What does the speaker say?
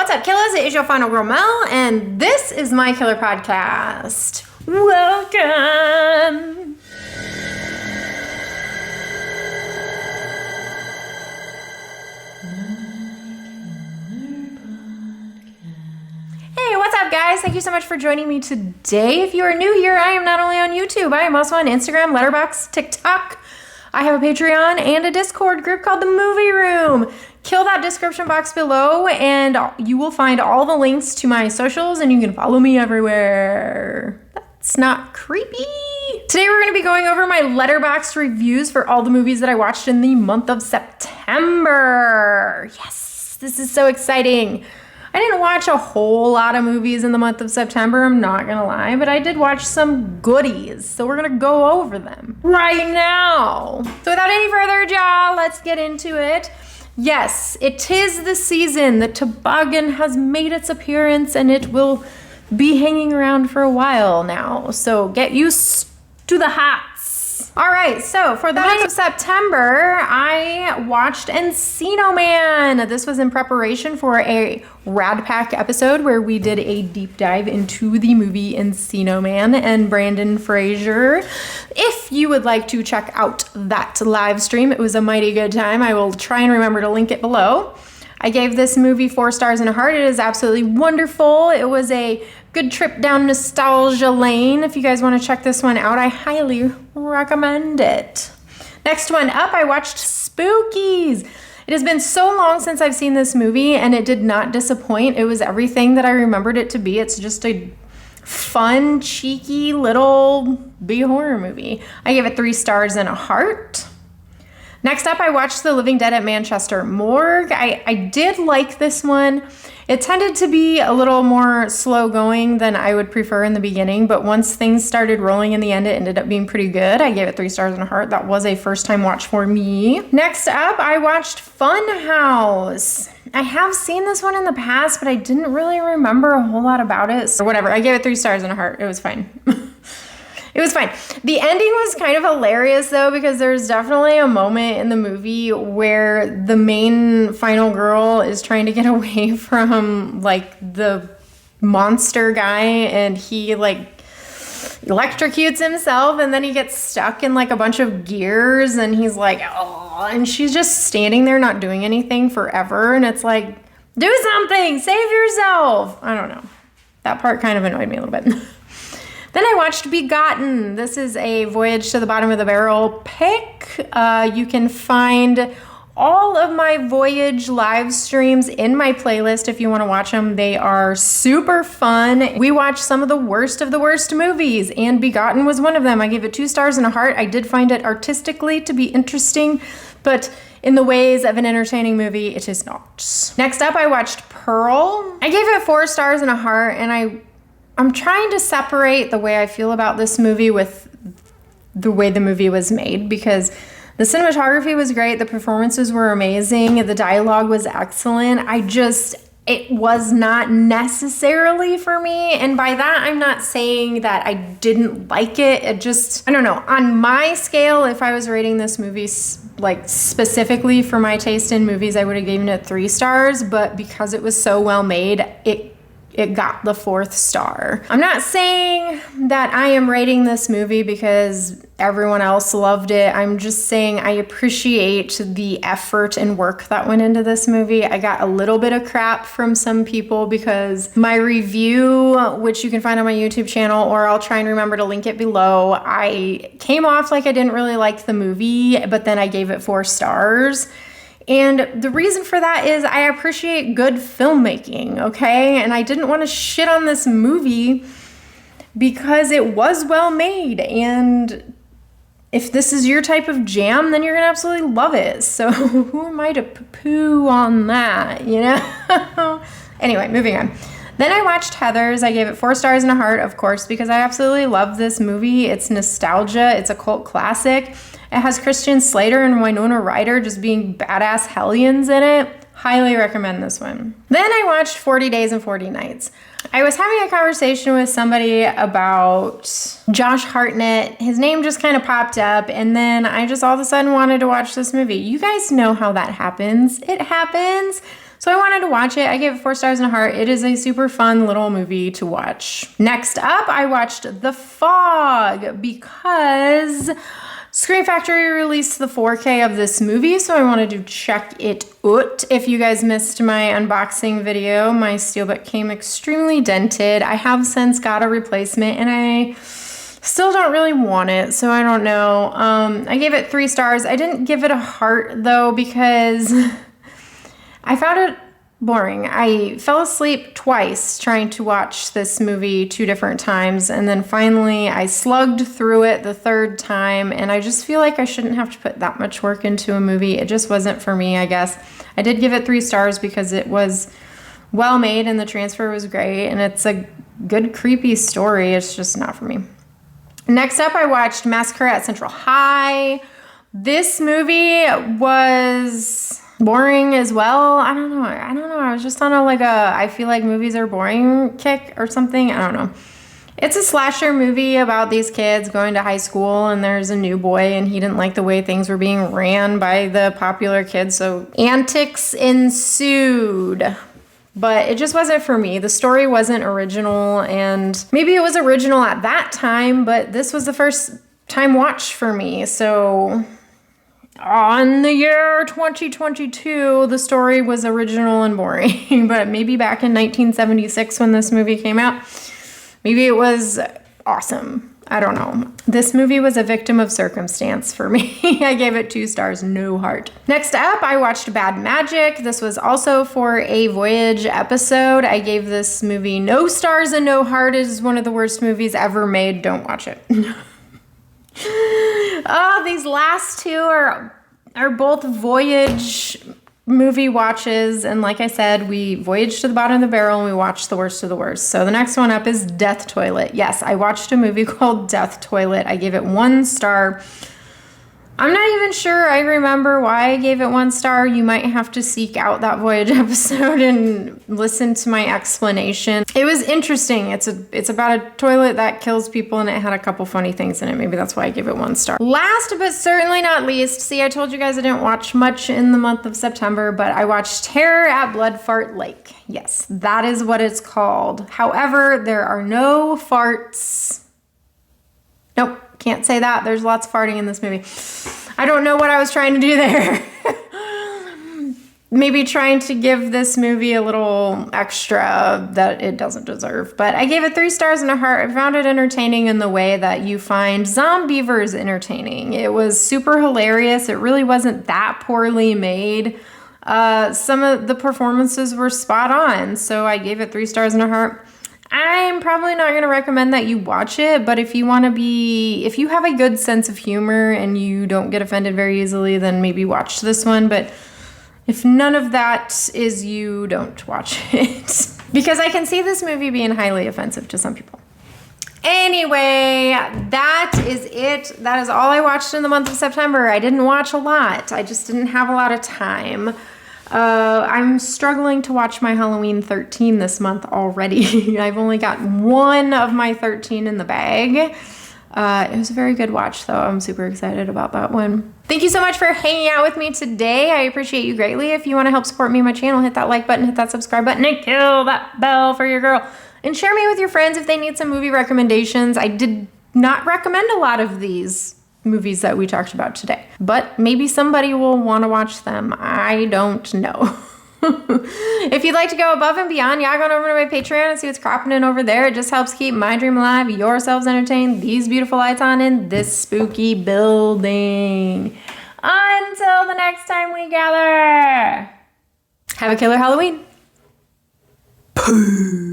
What's up, Killas? It is your final girl, Mel, and this is my Killer Podcast. Welcome! Hey, what's up, guys? Thank you so much for joining me today. If you are new here, I am not only on YouTube, I am also on Instagram, Letterboxd, TikTok. I have a Patreon and a Discord group called The Movie Room. Kill that description box below and you will find all the links to my socials and you can follow me everywhere. That's not creepy. Today we're going to be going over my Letterboxd reviews for all the movies that I watched in the month of September. Yes, this is so exciting. I didn't watch a whole lot of movies in the month of September, I'm not gonna lie, but I did watch some goodies, so we're gonna go over them right now. So without any further ado, let's get into it. Yes, it is the season. The toboggan has made its appearance and it will be hanging around for a while now, so get used to the hats. All right, so for the month of September, I watched Encino Man. This was in preparation for a Rad Pack episode where we did a deep dive into the movie Encino Man and Brandon Fraser. If you would like to check out that live stream, it was a mighty good time. I will try and remember to link it below. I gave this movie 4 stars and a heart. It is absolutely wonderful. It was a good trip down nostalgia lane. If you guys want to check this one out, I highly recommend it. Next one up, I watched Spookies. It has been so long since I've seen this movie and it did not disappoint. It was everything that I remembered it to be. It's just a fun, cheeky little B-horror movie. I gave it 3 stars and a heart. Next up, I watched The Living Dead at Manchester Morgue. I did like this one. It tended to be a little more slow going than I would prefer in the beginning, but once things started rolling in the end, it ended up being pretty good. I gave it 3 stars and a heart. That was a first time watch for me. Next up, I watched Funhouse. I have seen this one in the past, but I didn't really remember a whole lot about it. Or whatever, I gave it 3 stars and a heart. It was fine. It was fine. The ending was kind of hilarious though, because there's definitely a moment in the movie where the main final girl is trying to get away from like the monster guy and he like electrocutes himself and then he gets stuck in like a bunch of gears and he's like, oh, and she's just standing there not doing anything forever. And it's like, do something, save yourself. I don't know. That part kind of annoyed me a little bit. Then I watched Begotten. This is a Voyage to the Bottom of the Barrel pick. You can find all of my Voyage live streams in my playlist if you want to watch them. They are super fun. We watched some of the worst movies, and Begotten was one of them. I gave it 2 stars and a heart. I did find it artistically to be interesting, but in the ways of an entertaining movie, it is not. Next up, I watched Pearl. I gave it 4 stars and a heart, and I'm trying to separate the way I feel about this movie with the way the movie was made, because the cinematography was great, the performances were amazing, the dialogue was excellent. It was not necessarily for me, and by that I'm not saying that I didn't like it. It just, I don't know, on my scale, if I was rating this movie like specifically for my taste in movies, I would have given it 3 stars, but because it was so well made, it got the 4th star. I'm not saying that I am rating this movie because everyone else loved it. I'm just saying I appreciate the effort and work that went into this movie. I got a little bit of crap from some people because my review, which you can find on my YouTube channel, or I'll try and remember to link it below, I came off like I didn't really like the movie, but then I gave it 4 stars. And the reason for that is I appreciate good filmmaking, okay? And I didn't want to shit on this movie because it was well made. And if this is your type of jam, then you're gonna absolutely love it. So who am I to poo on that, you know? Anyway, moving on. Then I watched Heathers. I gave it 4 stars and a heart, of course, because I absolutely love this movie. It's nostalgia. It's a cult classic. It has Christian Slater and Winona Ryder just being badass hellions in it. Highly recommend this one. Then I watched 40 Days and 40 Nights. I was having a conversation with somebody about Josh Hartnett. His name just kind of popped up, and then I just all of a sudden wanted to watch this movie. You guys know how that happens. It happens. So I wanted to watch it. I gave it 4 stars and a heart. It is a super fun little movie to watch. Next up, I watched The Fog because Scream Factory released the 4K of this movie, so I wanted to check it out. If you guys missed my unboxing video, my steelbook came extremely dented. I have since got a replacement, and I still don't really want it, so I don't know. I gave it 3 stars. I didn't give it a heart, though, because I found it boring. I fell asleep twice trying to watch this movie 2 different times, and then finally I slugged through it the 3rd time, and I just feel like I shouldn't have to put that much work into a movie. It just wasn't for me, I guess. I did give it 3 stars because it was well made and the transfer was great, and it's a good creepy story. It's just not for me. Next up, I watched Massacre at Central High. This movie was boring as well. I don't know. I was just on I feel like movies are boring kick or something. I don't know. It's a slasher movie about these kids going to high school, and there's a new boy, and he didn't like the way things were being ran by the popular kids, so antics ensued. But it just wasn't for me. The story wasn't original, and maybe it was original at that time, but this was the first time watch for me. So on the year 2022, the story was original and boring. But maybe back in 1976 when this movie came out, maybe it was awesome. I don't know. This movie was a victim of circumstance for me. I gave it 2 stars, no heart. Next up, I watched Bad Magic. This was also for a Voyage episode. I gave this movie no stars and no heart. It is one of the worst movies ever made. Don't watch it. Oh, these last 2 are both Voyage movie watches, and like I said, we voyaged to the bottom of the barrel and we watched the worst of the worst. So the next one up is Death Toilet. Yes, I watched a movie called Death Toilet. I gave it 1 star. I'm not even sure I remember why I gave it 1 star. You might have to seek out that Voyage episode and listen to my explanation. It was interesting. It's about a toilet that kills people, and it had a couple funny things in it. Maybe that's why I gave it 1 star. Last but certainly not least, see, I told you guys I didn't watch much in the month of September, but I watched Terror at Bloodfart Lake. Yes, that is what it's called. However, there are no farts. Nope. Can't say that. There's lots of farting in this movie. I don't know what I was trying to do there. Maybe trying to give this movie a little extra that it doesn't deserve. But I gave it 3 stars and a heart. I found it entertaining in the way that you find Zombievers entertaining. It was super hilarious. It really wasn't that poorly made. Some of the performances were spot on. So I gave it 3 stars and a heart. I'm probably not going to recommend that you watch it, but if you have a good sense of humor and you don't get offended very easily, then maybe watch this one. But if none of that is you, don't watch it. Because I can see this movie being highly offensive to some people. Anyway, that is it. That is all I watched in the month of September. I didn't watch a lot. I just didn't have a lot of time. I'm struggling to watch my Halloween 13 this month already. I've only got 1 of my 13 in the bag. It was a very good watch, though. I'm super excited about that one. Thank you so much for hanging out with me today. I appreciate you greatly. If you want to help support me and my channel, hit that like button, hit that subscribe button, and kill that bell for your girl. And share me with your friends if they need some movie recommendations. I did not recommend a lot of these movies that we talked about today, but maybe somebody will want to watch them. I don't know. If you'd like to go above and beyond, y'all go over to my Patreon and see what's cropping in over there. It just helps keep my dream alive, yourselves entertained, these beautiful lights on in this spooky building. Until the next time we gather, have a killer Halloween. Pooh.